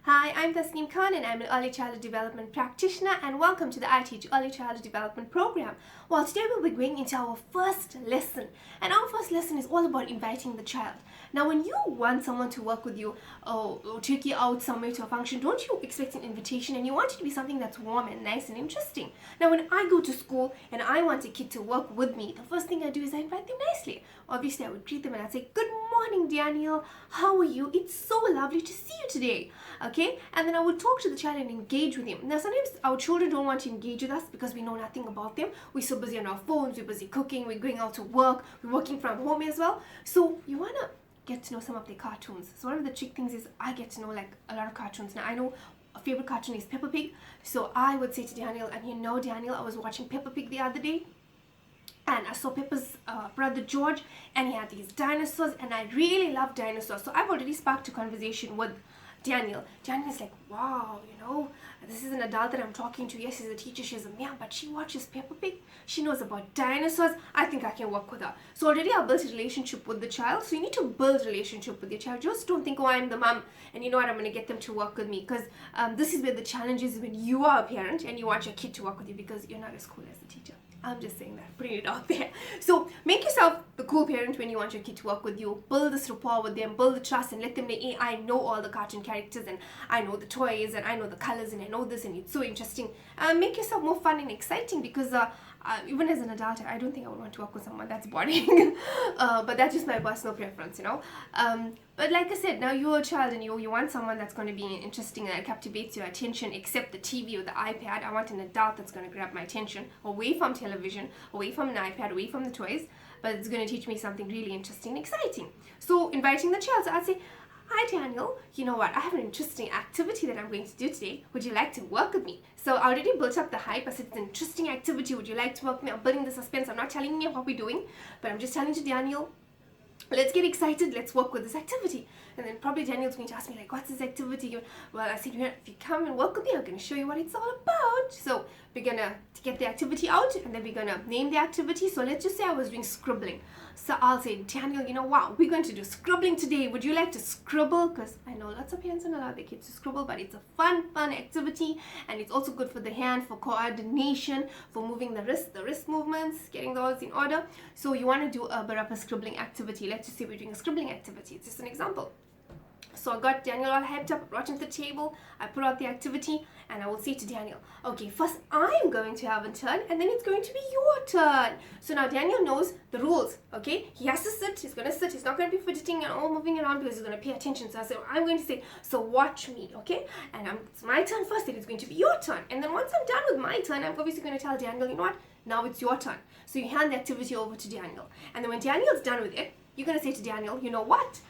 Hi, I'm Tasneem Khan and I'm an Early Childhood Development Practitioner, and welcome to the iteach Early Childhood Development Program. Well, today we'll be going into our first lesson, and our first lesson is all about inviting the child. Now, when you want someone to work with you or take you out somewhere to a function, don't you expect an invitation, and you want it to be something that's warm and nice and interesting. Now, when I go to school and I want a kid to work with me, the first thing I do is I invite them nicely. Obviously, I would greet them and I'd say, "Good morning, Daniel. How are you? It's so lovely to see you today." Okay, and then I would talk to the child and engage with him. Now, sometimes our children don't want to engage with us because we know nothing about them. We're so busy on our phones, we're busy cooking, we're going out to work, we're working from home as well. So you want to get to know some of their cartoons. So one of the trick things is I get to know like a lot of cartoons. Now, I know a favorite cartoon is Peppa Pig. So I would say to Daniel, and Daniel, I was watching Peppa Pig the other day, and I saw Peppa's brother George, and he had these dinosaurs, and I really love dinosaurs. So I've already sparked a conversation with Daniel. Daniel's like, wow, this is an adult that I'm talking to. Yes, she's a teacher, she's a mom, but she watches Peppa Pig. She knows about dinosaurs. I think I can work with her. So already I built a relationship with the child. So you need to build a relationship with your child. Just don't think, oh, I'm the mom, and you know what, I'm going to get them to work with me. Because this is where the challenge is when you are a parent and you want your kid to work with you because you're not as cool as the teacher. I'm just saying that, putting it out there. So make yourself the cool parent when you want your kid to work with you. Build this rapport with them, build the trust, and let them know, hey, I know all the cartoon characters, and I know the toys, and I know the colors, and I know this, and it's so interesting. Make yourself more fun and exciting, because even as an adult, I don't think I would want to work with someone that's boring. But that's just my personal preference, But like I said, now you're a child and you want someone that's going to be interesting and captivates your attention, except the TV or the iPad. I want an adult that's going to grab my attention away from television, away from an iPad, away from the toys, but it's going to teach me something really interesting and exciting. So inviting the child, so I'd say, "Hi Daniel, you know what, I have an interesting activity that I'm going to do today. Would you like to work with me?" So I already built up the hype. I said, it's an interesting activity. Would you like to work with me? I'm building the suspense. I'm not telling you what we're doing, but I'm just telling you, Daniel, let's get excited, let's work with this activity. And then probably Daniel's going to ask me, like, what's this activity? Well, I said, if you come and work with me, I'm going to show you what it's all about. So we're going to get the activity out, and then we're going to name the activity. So let's just say I was doing scribbling. So I'll say, Daniel, wow, we're going to do scribbling today. Would you like to scribble? Because I know lots of parents don't allow their kids to scribble, but it's a fun activity, and it's also good for the hand, for coordination, for moving the wrist movements, getting those in order. So you want to do a bit of a scribbling activity. Let's just say we're doing a scribbling activity. It's just an example. So I got Daniel all hyped up, brought him to the table, I put out the activity, and I will say to Daniel, okay, first I'm going to have a turn, and then it's going to be your turn. So now Daniel knows the rules, okay? He has to sit, he's going to sit, he's not going to be fidgeting and all moving around because he's going to pay attention. So I said, I'm going to say, so watch me, okay? And it's my turn first, then it's going to be your turn. And then once I'm done with my turn, I'm obviously going to tell Daniel, you know what? Now it's your turn. So you hand the activity over to Daniel. And then when Daniel's done with it, you're going to say to Daniel, you know what?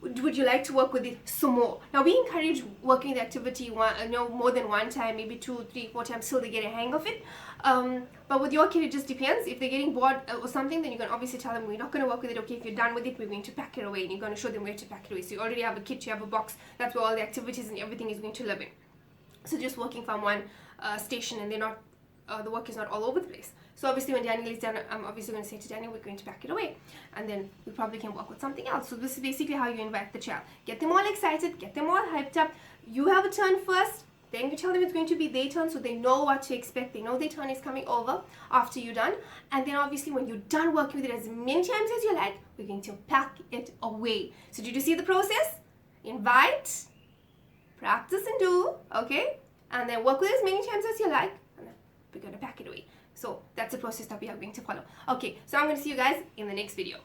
Would you like to work with it some more? Now, we encourage working the activity more than one time, maybe 2, 3, 4 times till they get a hang of it. But with your kid, it just depends. If they're getting bored or something, then you can obviously tell them, we're not going to work with it. Okay, if you're done with it, we're going to pack it away, and you're going to show them where to pack it away. So you already have a kit, you have a box. That's where all the activities and everything is going to live in. So just working from one station, and they're not the work is not all over the place. So obviously when Daniel is done, I'm obviously going to say to Daniel, we're going to pack it away, and then we probably can work with something else. So this is basically how you invite the child. Get them all excited, get them all hyped up. You have a turn first, then you tell them it's going to be their turn, so they know what to expect. They know their turn is coming over after you're done. And then obviously when you're done working with it as many times as you like, we're going to pack it away. So did you see the process? Invite, practice and do, okay? And then work with it as many times as you like, and then we're going to pack it away. So that's the process that we are going to follow. Okay, so I'm going to see you guys in the next video.